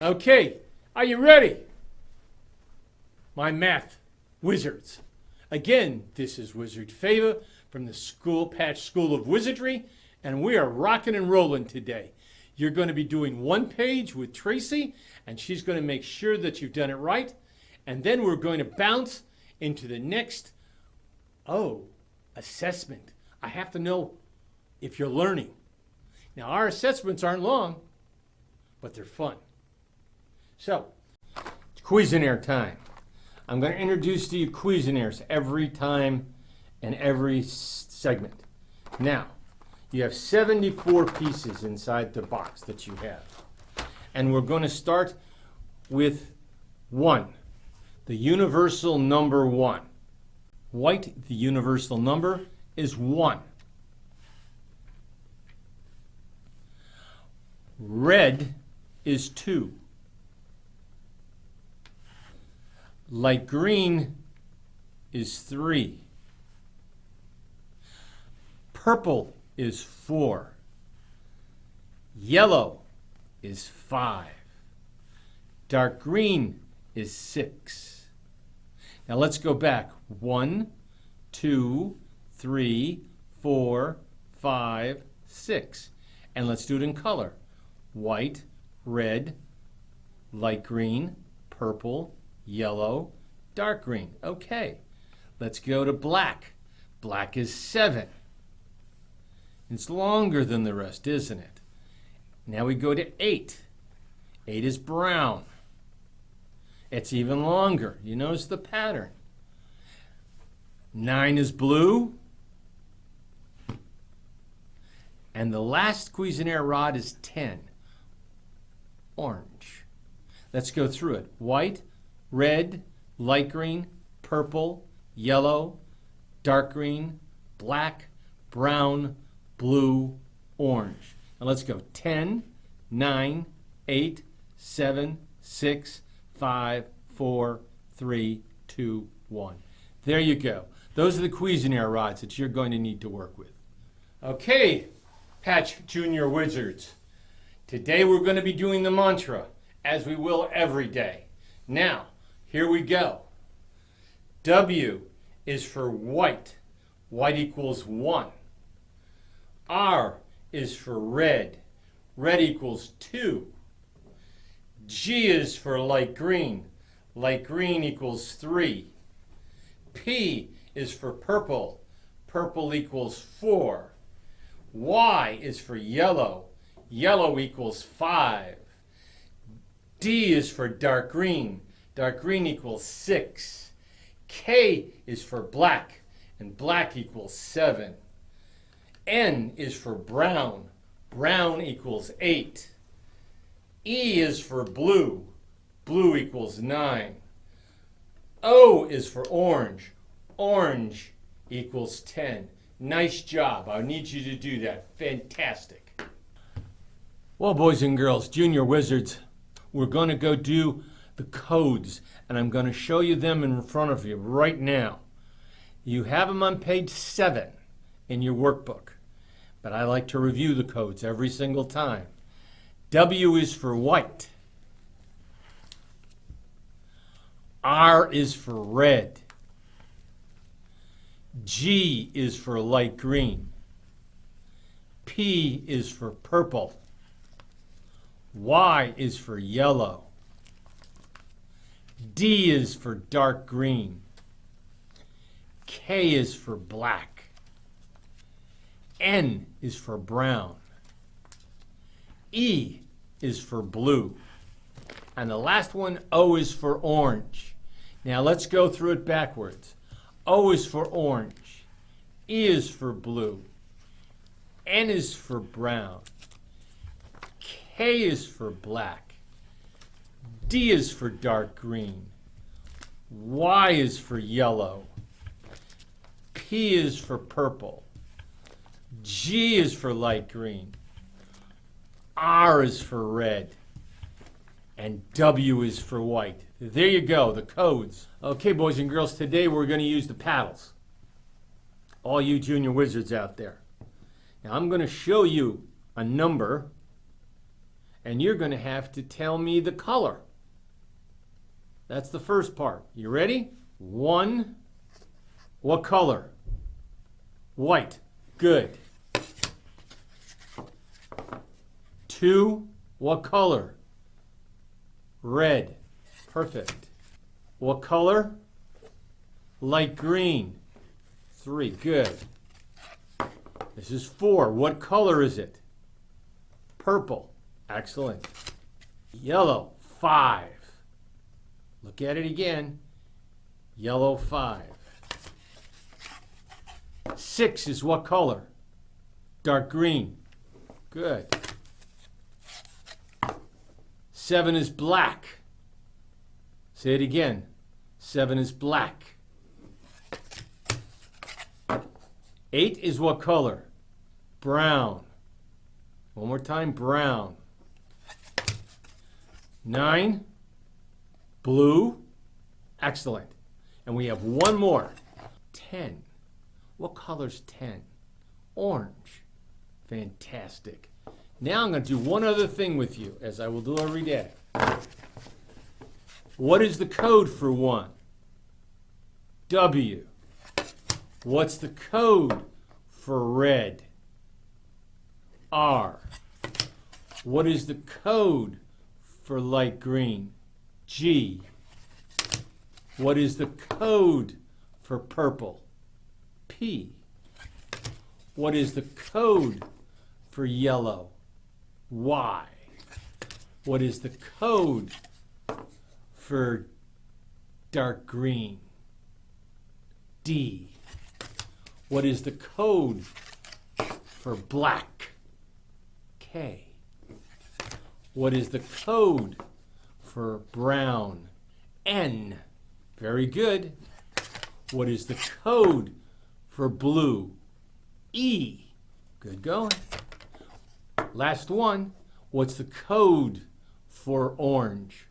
Okay, are you ready? My math wizards. Again, this is Wizard Favor from the Patch School of Wizardry, and we are rocking and rolling today. You're going to be doing one page with Tracy, and she's going to make sure that you've done it right. And then we're going to bounce into the next, assessment. I have to know if you're learning. Now, our assessments aren't long, but they're fun. So, it's Cuisinart time. I'm going to introduce to you Cuisinarts every time and every segment. Now, you have 74 pieces inside the box that you have. And we're going to start with 1, the universal number 1. White, the universal number, is 1. Red is 2. Light green is 3. Purple is 4. Yellow is 5. Dark green is 6. Now let's go back. 1, 2, 3, 4, 5, 6. And let's do it in color. White, red, light green, purple, yellow, dark green. Okay, let's go to black. Black is 7. It's longer than the rest, isn't it? Now we go to 8. 8 is brown. It's even longer. You notice the pattern. 9 is blue. And the last Cuisinart rod is 10. Orange. Let's go through it. White, red, light green, purple, yellow, dark green, black, brown, blue, orange. Now let's go. 10, 9, 8, 7, 6, 5, 4, 3, 2, 1. There you go. Those are the Cuisinart rods that you're going to need to work with. Okay, Patch Junior Wizards. Today we're going to be doing the mantra, as we will every day. Now, here we go. W is for white. White equals 1. R is for red. Red equals 2. G is for light green. Light green equals 3. P is for purple. Purple equals 4. Y is for yellow. Yellow equals 5. D is for dark green. Dark green equals 6. K is for black, and black equals 7. N is for brown. Brown equals 8. E is for blue. Blue equals 9. O is for orange. Orange equals 10. Nice job. I need you to do that. Fantastic. Well, boys and girls, Junior Wizards, we're going to go do the codes, and I'm going to show you them in front of you right now. You have them on page 7 in your workbook, but I like to review the codes every single time. W is for white. R is for red. G is for light green. P is for purple. Y is for yellow. D is for dark green. K is for black. N is for brown. E is for blue. And the last one, O, is for orange. Now let's go through it backwards. O is for orange. E is for blue. N is for brown. K is for black. D is for dark green. Y is for yellow. P is for purple. G is for light green. R is for red. And W is for white. There you go, the codes. Okay, boys and girls, today we're going to use the paddles. All you Junior Wizards out there. Now I'm going to show you a number, And you're going to have to tell me the color. That's the first part. You ready? 1. What color? White. Good. 2. What color? Red. Perfect. What color? Light green. 3. Good. This is 4. What color is it? Purple. Excellent. Yellow. 5. Look at it again. Yellow. 5. 6 is what color? Dark green. Good. 7 is black. Say it again. 7 is black. 8 is what color? Brown. One more time, brown. 9, blue. Excellent. And we have one more. 10. What color's 10? Orange. Fantastic. Now I'm going to do one other thing with you, as I will do every day. What is the code for 1? W. What's the code for red? R. What is the code for light green? G. What is the code for purple? P. What is the code for yellow? Y. What is the code for dark green? D. What is the code for black? K. What is the code for brown? N. Very good. What is the code for blue? E. Good going. Last one. What's the code for orange?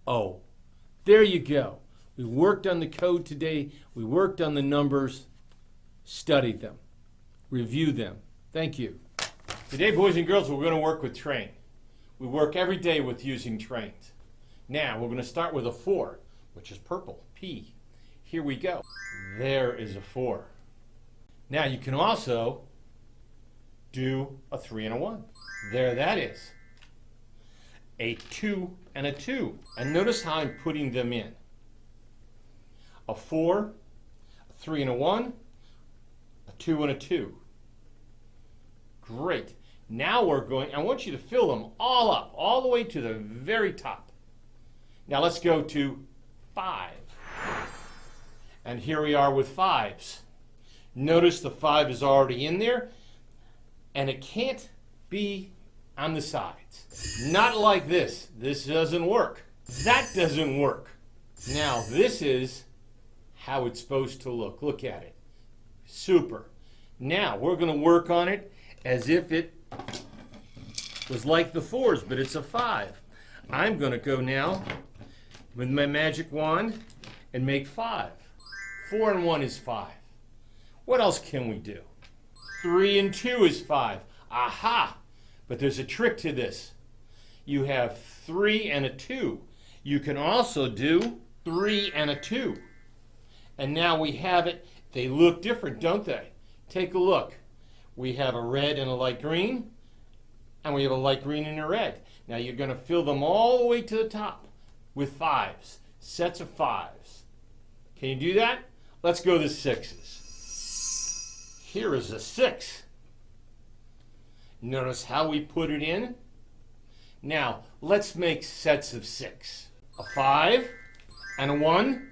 O. There you go. We worked on the code today. We worked on the numbers. Studied them. Reviewed them. Thank you. Today, boys and girls, we're going to work with train. We work every day with using trains. Now, we're going to start with a 4, which is purple, P. Here we go. There is a 4. Now, you can also do a 3 and a 1. There that is. A 2 and a 2. And notice how I'm putting them in. A 4, a 3 and a 1, a 2 and a 2. Great. Now we're going, I want you to fill them all up, all the way to the very top. Now let's go to 5. And here we are with 5s. Notice the 5 is already in there, and it can't be on the sides. Not like this. This doesn't work. That doesn't work. Now this is how it's supposed to look. Look at it. Super. Now we're going to work on it as if it was like the 4s, but it's a 5. I'm going to go now with my magic wand and make 5. 4 and 1 is 5. What else can we do? 3 and 2 is 5. Aha! But there's a trick to this. You have 3 and a 2. You can also do 3 and a 2. And now we have it. They look different, don't they? Take a look. We have a red and a light green, and we have a light green and a red. Now you're going to fill them all the way to the top with 5s, sets of 5s. Can you do that? Let's go to 6s. Here is a 6. Notice how we put it in. Now let's make sets of 6. A 5 and a 1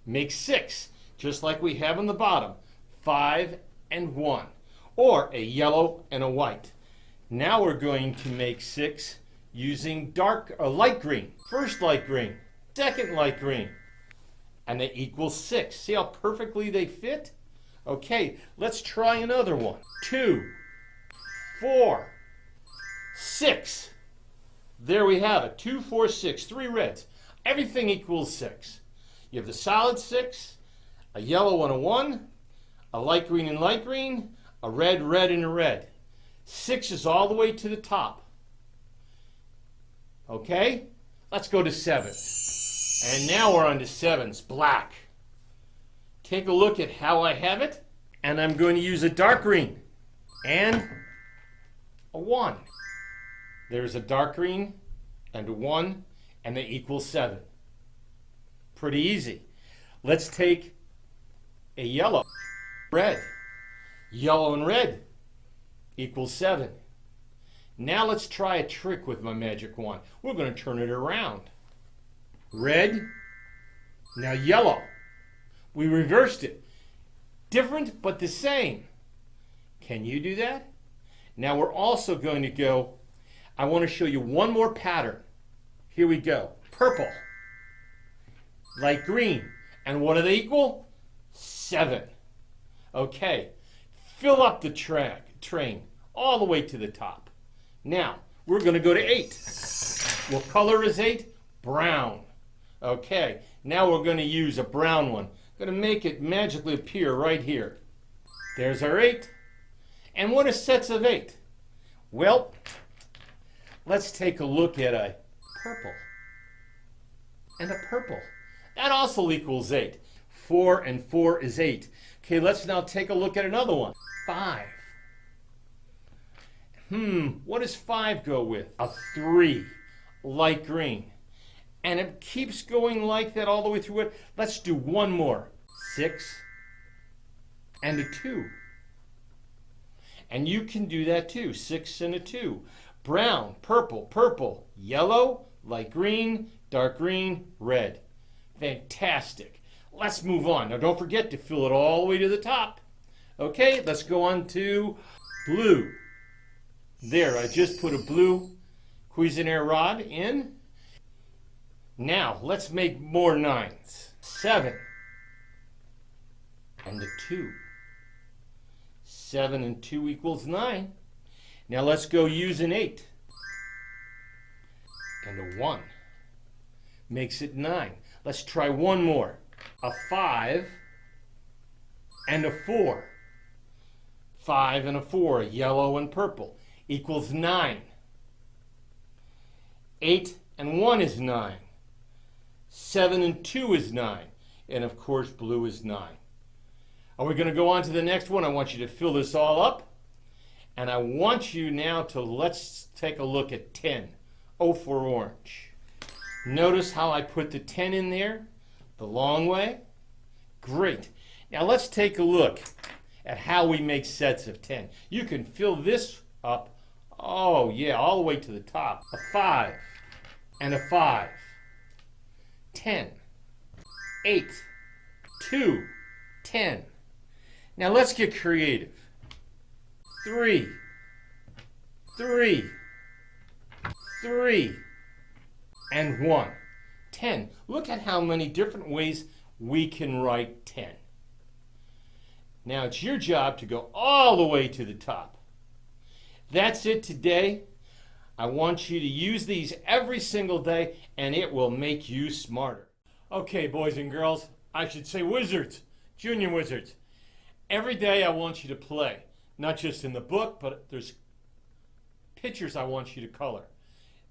makes 6, just like we have on the bottom. 5 and 1. Or a yellow and a white. Now we're going to make 6 using light green. First light green, second light green. And they equal 6. See how perfectly they fit? Okay, let's try another one. 2, 4, 6. There we have it. 2, 4, 6. 3 reds. Everything equals 6. You have the solid 6, a yellow and a 1, a light green and light green, a red, red, and a red. 6 is all the way to the top. Okay, let's go to 7. And now we're on to 7's black. Take a look at how I have it, and I'm going to use a dark green and a 1. There's a dark green and a 1, and they equal 7. Pretty easy. Let's take a yellow, red. Yellow and red equals 7. Now let's try a trick with my magic wand. We're going to turn it around. Red, now yellow. We reversed it. Different but the same. Can you do that? Now we're also going to go, I want to show you one more pattern. Here we go. Purple, light green. And what do they equal? 7. Okay, fill up the train all the way to the top. Now, we're going to go to 8. What color is 8? Brown. Okay, now we're going to use a brown one. Going to make it magically appear right here. There's our 8. And what are sets of 8? Well, let's take a look at a purple. And a purple. That also equals 8. 4 and 4 is 8. Okay, let's now take a look at another one. 5. What does 5 go with? A 3, light green. And it keeps going like that all the way through it. Let's do one more. 6 and a 2. And you can do that too. 6 and a 2. Brown, purple, purple, yellow, light green, dark green, red. Fantastic. Let's move on. Now don't forget to fill it all the way to the top. Okay, let's go on to blue. There, I just put a blue Cuisinart rod in. Now, let's make more 9s. 7 and a 2. 7 and 2 equals 9. Now let's go use an 8. And a 1. Makes it 9. Let's try one more. A 5 and a 4. 5 and a 4, yellow and purple, equals 9. 8 and 1 is 9. 7 and 2 is 9. And of course, blue is 9. Are we going to go on to the next one? I want you to fill this all up. And I want you now to, let's take a look at 10. O for orange. Notice how I put the 10 in there, the long way. Great. Now let's take a look at how we make sets of 10. You can fill this up, oh yeah, all the way to the top. A 5 and a 5. 10. 8. 2. 10. Now let's get creative. 3. 3. 3. And 1. 10. Look at how many different ways we can write 10. Now it's your job to go all the way to the top. That's it today. I want you to use these every single day and it will make you smarter. Okay, boys and girls, I should say wizards, junior wizards. Every day I want you to play, not just in the book, but there's pictures I want you to color.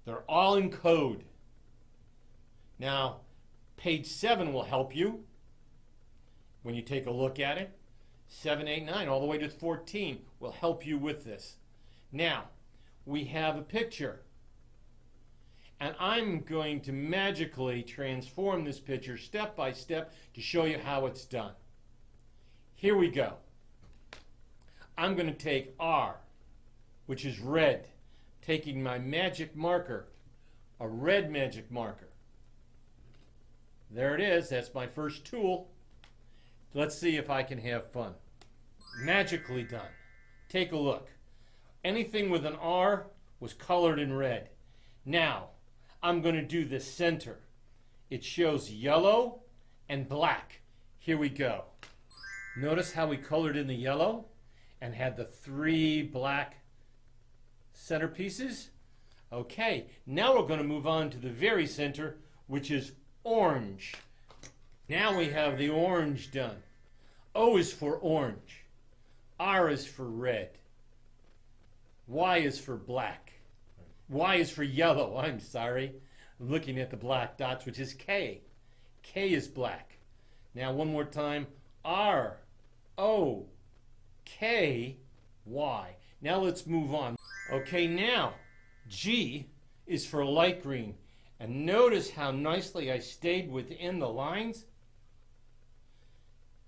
They're all in code. Now, page 7 will help you when you take a look at it. 7, 8, 9, all the way to 14 will help you with this. Now, we have a picture. And I'm going to magically transform this picture step by step to show you how it's done. Here we go. I'm going to take R, which is red, taking my magic marker, a red magic marker. There it is. That's my first tool. Let's see if I can have fun. Magically done. Take a look. Anything with an R was colored in red. Now, I'm going to do the center. It shows yellow and black. Here we go. Notice how we colored in the yellow and had the 3 black centerpieces? Okay, now we're going to move on to the very center, which is orange. Now we have the orange done. O is for orange. R is for red. Y is for black. Y is for yellow. I'm sorry. I'm looking at the black dots, which is K. K is black. Now one more time. R, O, K, Y. Now let's move on. Okay, now G is for light green. And notice how nicely I stayed within the lines.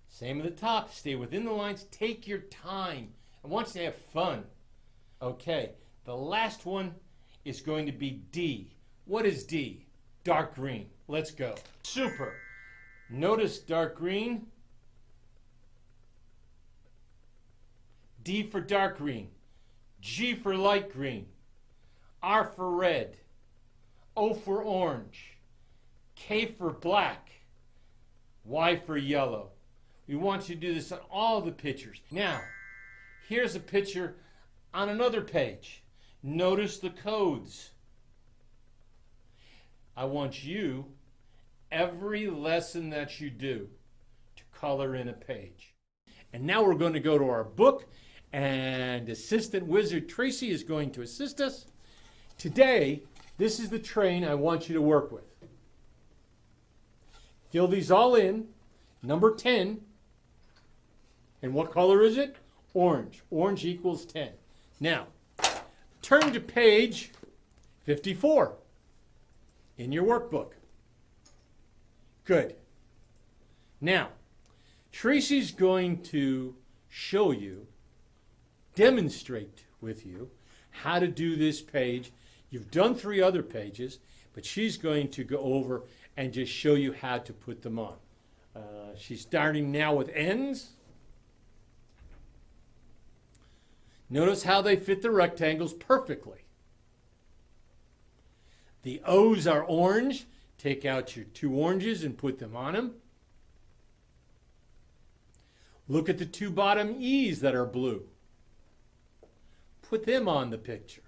Same at the top. Stay within the lines. Take your time. I want you to have fun. Okay, the last one is going to be D. What is D? Dark green. Let's go. Super. Notice dark green. D for dark green. G for light green. R for red. O for orange. K for black. Y for yellow. We want you to do this on all the pictures. Now, here's a picture on another page. Notice the codes. I want you, every lesson that you do, to color in a page. And now we're going to go to our book, and Assistant Wizard Tracy is going to assist us. Today, this is the train I want you to work with. Fill these all in. Number 10. And what color is it? Orange. Orange equals 10. Now, turn to page 54 in your workbook. Good. Now, Tracy's going to show you, demonstrate with you, how to do this page. You've done 3 other pages, but she's going to go over and just show you how to put them on. She's starting now with ends. Notice how they fit the rectangles perfectly. The O's are orange. Take out your 2 oranges and put them on them. Look at the 2 bottom E's that are blue. Put them on the picture.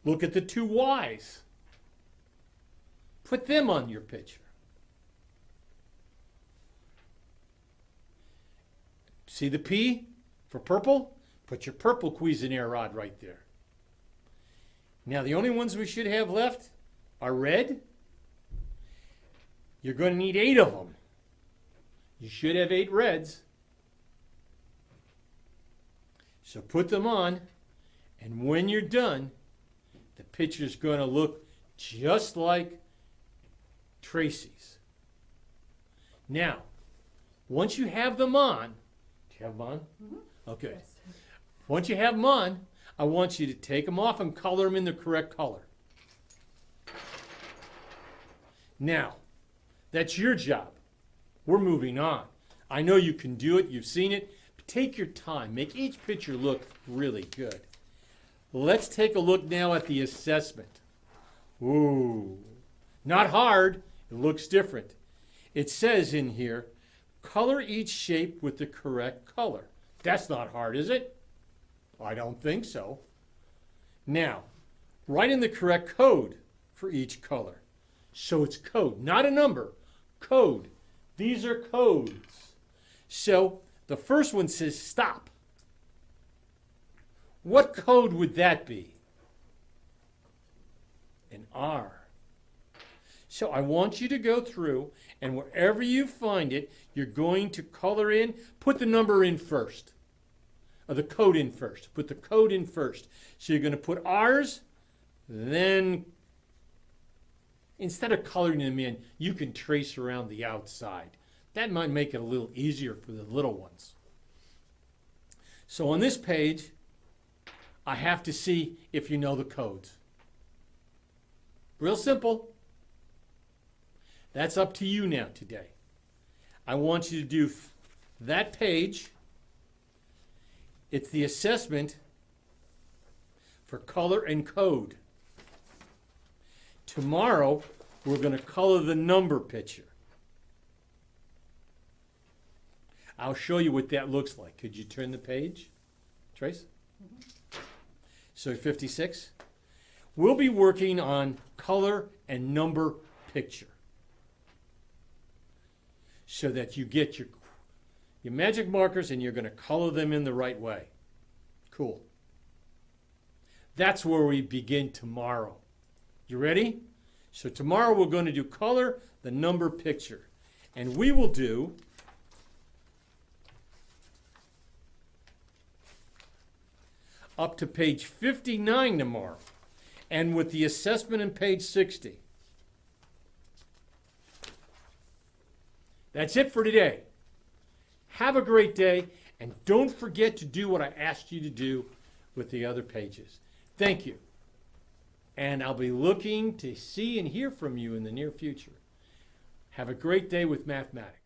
Look at the 2 Y's. Put them on your picture. See the P for purple? Put your purple Cuisinart rod right there. Now the only ones we should have left are red. You're going to need 8 of them. You should have 8 reds. So put them on, and when you're done, the picture's going to look just like Tracy's. Now, once you have them on, do you have them on? Mm-hmm. Okay. Yes. Once you have them on, I want you to take them off and color them in the correct color. Now, that's your job. We're moving on. I know you can do it. You've seen it. But take your time. Make each picture look really good. Let's take a look now at the assessment. Ooh. Not hard. It looks different. It says in here, color each shape with the correct color. That's not hard, is it? I don't think so. Now, write in the correct code for each color. So it's code, not a number. Code. These are codes. So the first one says stop. What code would that be? An R. So I want you to go through, and wherever you find it, you're going to color in, put the number in first, or the code in first. Put the code in first. So you're going to put R's, then instead of coloring them in, you can trace around the outside. That might make it a little easier for the little ones. So on this page, I have to see if you know the codes. Real simple. That's up to you now today. I want you to do that page. It's the assessment for color and code. Tomorrow, we're going to color the number picture. I'll show you what that looks like. Could you turn the page, Trace? Mm-hmm. So 56. We'll be working on color and number picture, so that you get your magic markers and you're going to color them in the right way. Cool. That's where we begin tomorrow. You ready? So tomorrow we're going to do color the number picture. And we will do up to page 59 tomorrow. And with the assessment in page 60. That's it for today. Have a great day, and don't forget to do what I asked you to do with the other pages. Thank you. And I'll be looking to see and hear from you in the near future. Have a great day with mathematics.